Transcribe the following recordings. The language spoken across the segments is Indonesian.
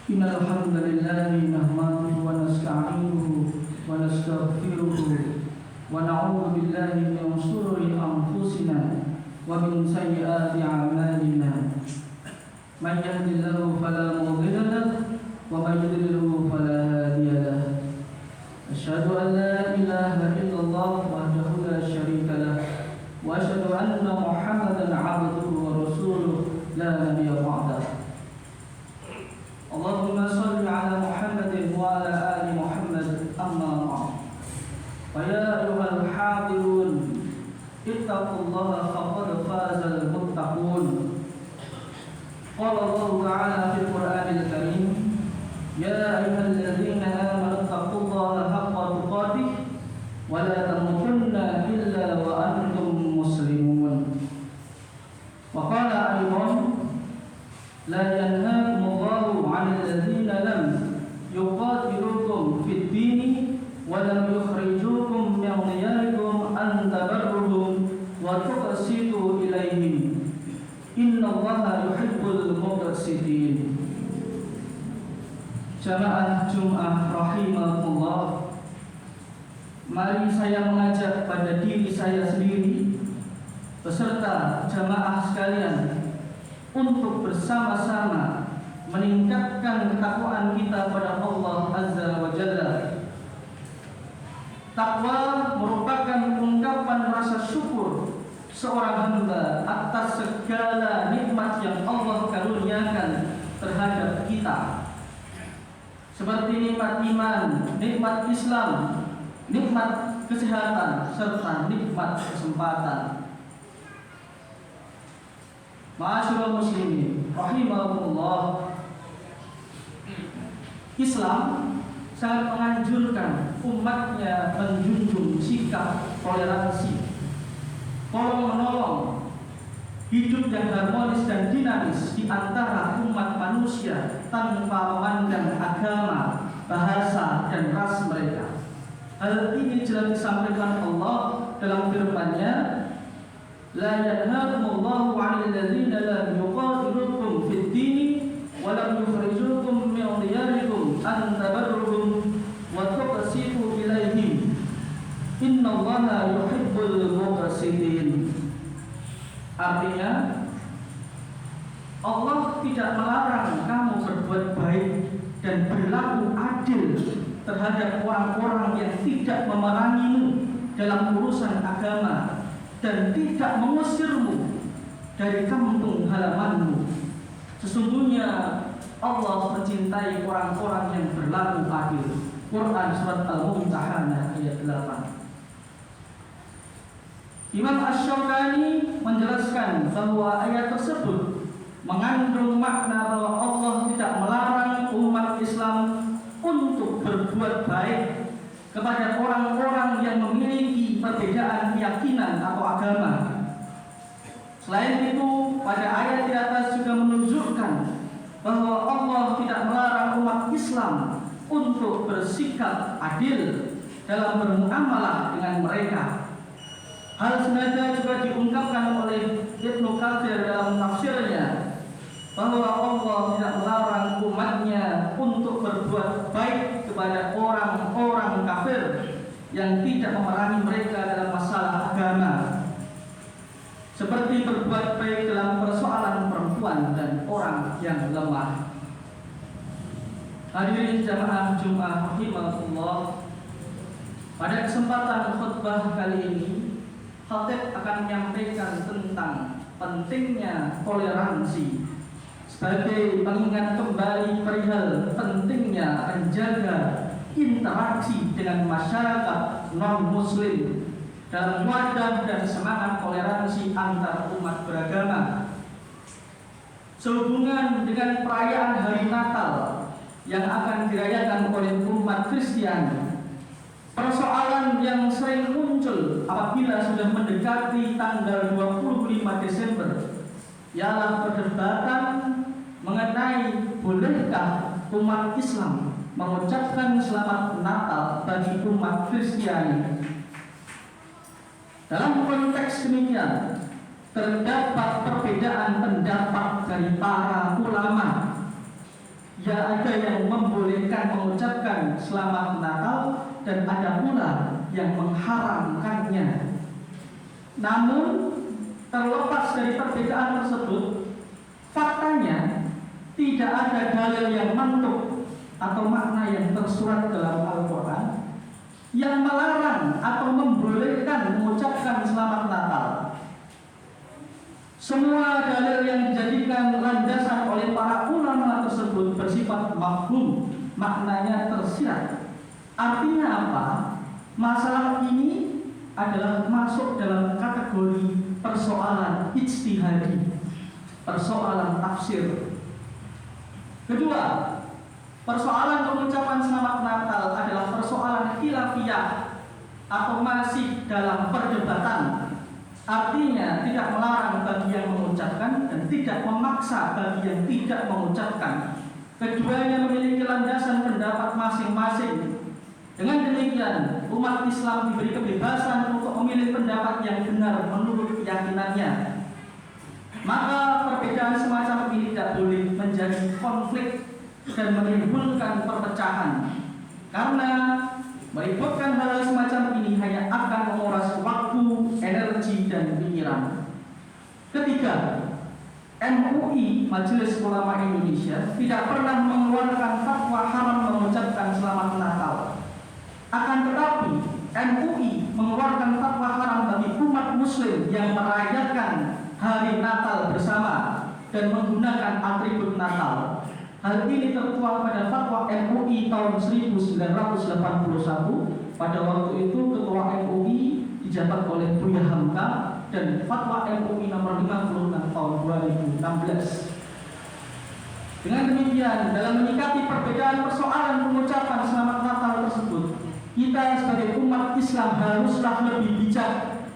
إن الحمد لله نحمده ونستعينه ونستغفره ونعوذ بالله من شرور أنفسنا ومن سيئات أعمالنا من يهد الله فلا مضل له ومن يضلل فلا هادي له أشهد أن لا إله إلا الله وحده لا شريك له وأشهد أن محمدا عبده ورسوله لا نبي بعده اللهم صل على محمد وعلى آل محمد أما بعد فيا أيها الحاضرون اتقوا الله فقد فاز المتقون قال الله تعالى في القرآن الكريم يا أيها الذين آمنوا اتقوا الله حق تقاته ولا تموتن إلا وأنتم مسلمون وقال أيضا لا ينهاكم الله عن الذين لم يقاتلوكم في الدين ولم يخرجوكم من دياركم أن تبروهم وتقسطوا إليهم إن الله يحب المقسطين. Jamaah Jum'ah rahimakumullah, mari saya mengajak pada diri saya sendiri beserta jamaah sekalian untuk bersama-sama meningkatkan ketakwaan kita pada Allah Azza wa Jalla. Takwa merupakan ungkapan rasa syukur seorang hamba atas segala nikmat yang Allah karuniakan terhadap kita, seperti nikmat iman, nikmat Islam, nikmat kesehatan, serta nikmat kesempatan. Ma'asyiral muslimin rahimakumullah, Islam sangat menganjurkan umatnya menjunjung sikap toleransi, tolong menolong, hidup yang harmonis dan dinamis di antara umat manusia tanpa memandang agama, bahasa, dan ras mereka. Hal ini jelas disampaikan Allah dalam firman-Nya, la yanhaakumullahu 'anil ladzina lam yuqatilukum fid dini wa lam yukhrijukum min diyarikum an tabarruhum wa tuqsitu ilaihim innallaha yuhibbul muqsitin. Artinya, Allah tidak melarang kamu berbuat baik dan berlaku adil terhadap orang-orang yang tidak memerangimu dalam urusan agama dan tidak mengusirmu dari kampung halamanmu. Sesungguhnya Allah mencintai orang-orang yang berlaku adil. Quran surat Al-Mumtahanah ayat 8. Imam Asy-Syaukani menjelaskan bahwa ayat tersebut mengandung makna bahwa Allah tidak melarang umat Islam untuk berbuat baik kepada orang-orang yang memiliki perbedaan keyakinan atau agama. Selain itu, pada ayat di atas juga menunjukkan bahwa Allah tidak melarang umat Islam untuk bersikap adil dalam bermuamalah dengan mereka. Hal senada juga diungkapkan oleh Ibnu Katsir dalam tafsirnya, bahwa Allah tidak melarang umatnya untuk berbuat baik kepada orang-orang kafir yang tidak memerangi mereka dalam masalah agama, seperti berbuat baik dalam persoalan perempuan dan orang yang lemah. Hadirin jamaah Jum'ah rahimakumullah, pada kesempatan khutbah kali ini khatib akan menyampaikan tentang pentingnya toleransi sebagai pengingat kembali perihal pentingnya menjaga interaksi dengan masyarakat non-muslim dalam wadah dan semangat toleransi antar umat beragama. Sehubungan dengan perayaan Hari Natal yang akan dirayakan oleh umat Kristiani, persoalan yang sering muncul apabila sudah mendekati tanggal 25 Desember ialah perdebatan mengenai bolehkah umat Islam mengucapkan selamat Natal bagi umat Kristiani. Dalam konteks demikian, terdapat perbedaan pendapat dari para ulama Tidak ada yang membolehkan mengucapkan Selamat Natal dan ada pula yang mengharamkannya. Namun terlepas dari perbedaan tersebut, faktanya tidak ada dalil yang mantuk atau makna yang tersurat dalam Al-Quran yang melarang atau membolehkan mengucapkan Selamat Natal. Semua dalil yang dijadikan landasan oleh para ulama tersebut bersifat mafhum, maknanya tersirat. Artinya apa? Masalah ini adalah masuk dalam kategori persoalan ijtihadi, persoalan tafsir. Kedua, persoalan pengucapan Selamat Natal adalah persoalan khilafiyah atau masih dalam perdebatan. Artinya tidak melarang bagi yang mengucapkan dan tidak memaksa bagi yang tidak mengucapkan. Keduanya memiliki landasan pendapat masing-masing. Dengan demikian, umat Islam diberi kebebasan untuk memilih pendapat yang benar menurut keyakinannya. Maka perbedaan semacam ini tidak boleh menjadi konflik dan menimbulkan perpecahan. Karena meributkan hal semacam ini hanya akan menguras waktu, energi, dan pikiran. Ketiga, MUI Majelis Ulama Indonesia tidak pernah mengeluarkan fatwa haram mengucapkan Selamat Natal. Akan tetapi MUI mengeluarkan fatwa haram bagi umat Muslim yang merayakan hari Natal bersama dan menggunakan atribut Natal. Hal ini tertuang pada fatwa MUI tahun 1981. Pada waktu itu ketua MUI dijabat oleh Buya Hamka, dan fatwa MUI nomor 56 tahun 2016. Dengan demikian, dalam menyikapi perbedaan persoalan pengucapan Selamat Natal tersebut, kita sebagai umat Islam haruslah lebih bijak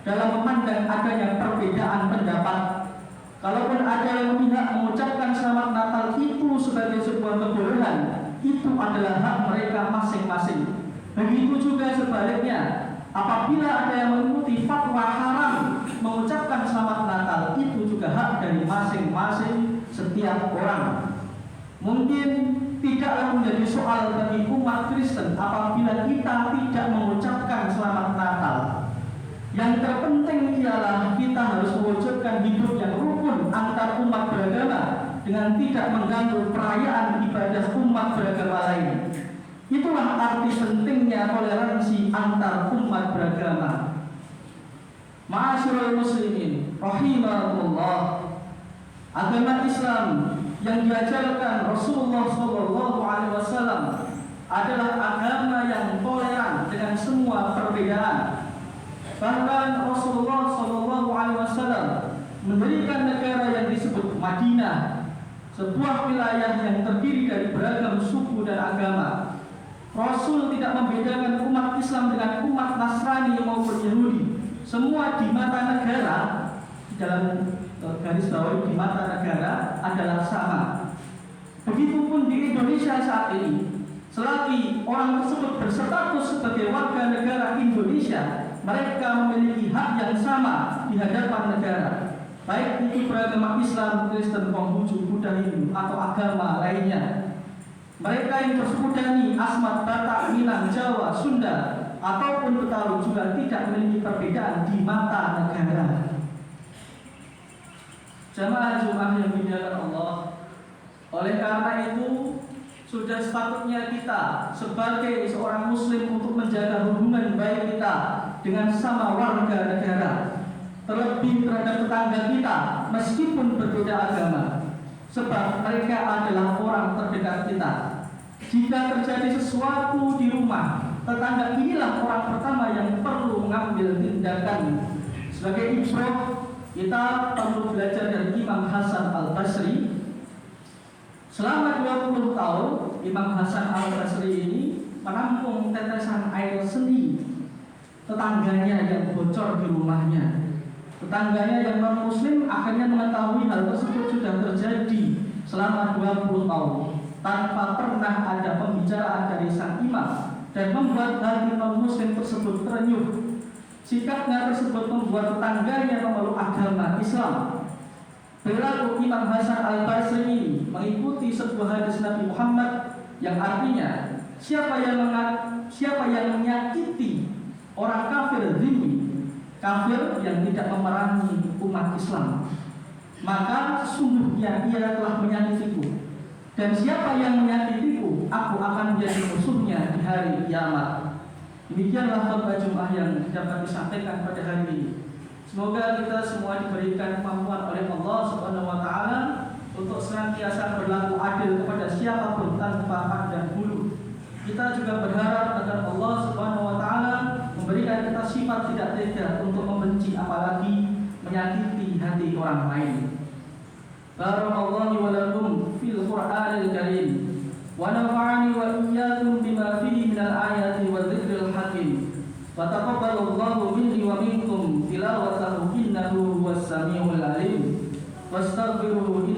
dalam memandang adanya perbedaan pendapat. Kalaupun ada yang memihak mengucapkan Selamat Natal itu sebagai sebuah kebolehan, itu adalah hak mereka masing-masing. Begitu juga sebaliknya, apabila ada yang mengikuti fatwa haram mengucapkan Selamat Natal, itu juga hak dari masing-masing setiap orang. Mungkin tidaklah menjadi soal bagi umat Kristen apabila kita tidak mengucapkan Selamat Natal. Yang terpenting ialah kita harus mewujudkan hidup yang rukun antar umat beragama dengan tidak mengganggu perayaan ibadah umat beragama lain. Itulah arti pentingnya toleransi antar umat beragama. Ma'asyiral muslimin rahimakumullah, agama Islam yang diajarkan Rasulullah SAW adalah agama yang toleran dengan semua perbedaan. Bahkan Rasulullah SAW mendirikan negara yang disebut Madinah, sebuah wilayah yang terdiri dari beragam suku dan agama. Rasul tidak membedakan umat Islam dengan umat Nasrani maupun Yahudi. Semua di mata negara, dalam garis bawah di mata negara adalah sama. Begitupun di Indonesia saat ini, selagi orang tersebut berstatus sebagai warga negara Indonesia, mereka memiliki hak yang sama di hadapan negara, baik itu beragama Islam, Kristen, Konghucu, Buddha, Hindu, atau agama lainnya. Mereka yang bersekutu Asmat, Batak, Minang, Jawa, Sunda, ataupun Betawi juga tidak memiliki perbedaan di mata negara. Jamaah Jumat yang dimuliakan Allah, oleh karena itu sudah sepatutnya kita sebagai seorang Muslim untuk menjaga hubungan baik kita dengan sama warga negara, terlebih terhadap tetangga kita meskipun berbeda agama, sebab mereka adalah orang terdekat kita. Jika terjadi sesuatu di rumah, tetangga inilah orang pertama yang perlu mengambil tindakan. Sebagai ibrah, kita perlu belajar dari Imam Hasan Al-Basri. Selama 20 tahun, Imam Hasan Al-Basri ini menampung tetesan air seni tetangganya yang bocor di rumahnya. Tetangganya yang non-muslim akhirnya mengetahui hal tersebut sudah terjadi selama 20 tahun tanpa pernah ada pembicaraan dari sang imam, dan membuat hati non-muslim tersebut terenyuh. Sikapnya tersebut membuat tetangganya memeluk agama Islam. Perilaku Imam Hasan Al-Basri mengikuti sebuah hadis Nabi Muhammad yang artinya siapa yang menyakiti orang kafir zimmi, kafir yang tidak memerangi umat Islam, maka sesungguhnya ia telah menyakitiku. Dan siapa yang menyakitiku, aku akan menjadi musuhnya di hari kiamat. Demikianlah khutbah Jumat yang dapat disampaikan pada hari ini. Semoga kita semua diberikan kemampuan oleh Allah Subhanahu wa taala untuk senantiasa berlaku adil kepada siapapun tanpa pandang bulu. Kita juga berharap agar Allah Subhanahu wa taala memberikan kita sifat tidak tega untuk membenci apalagi menyakiti hati orang lain. Barakallahu wa lakum fil Qur'anil Karim wa nafa'ani wa iyyakum bima fihi minal ayati wa dzikril hakim. Wa taqabbalallahu minni wa minkum tilawatahu innahu huwas samiul alim. Wastaghfiruhu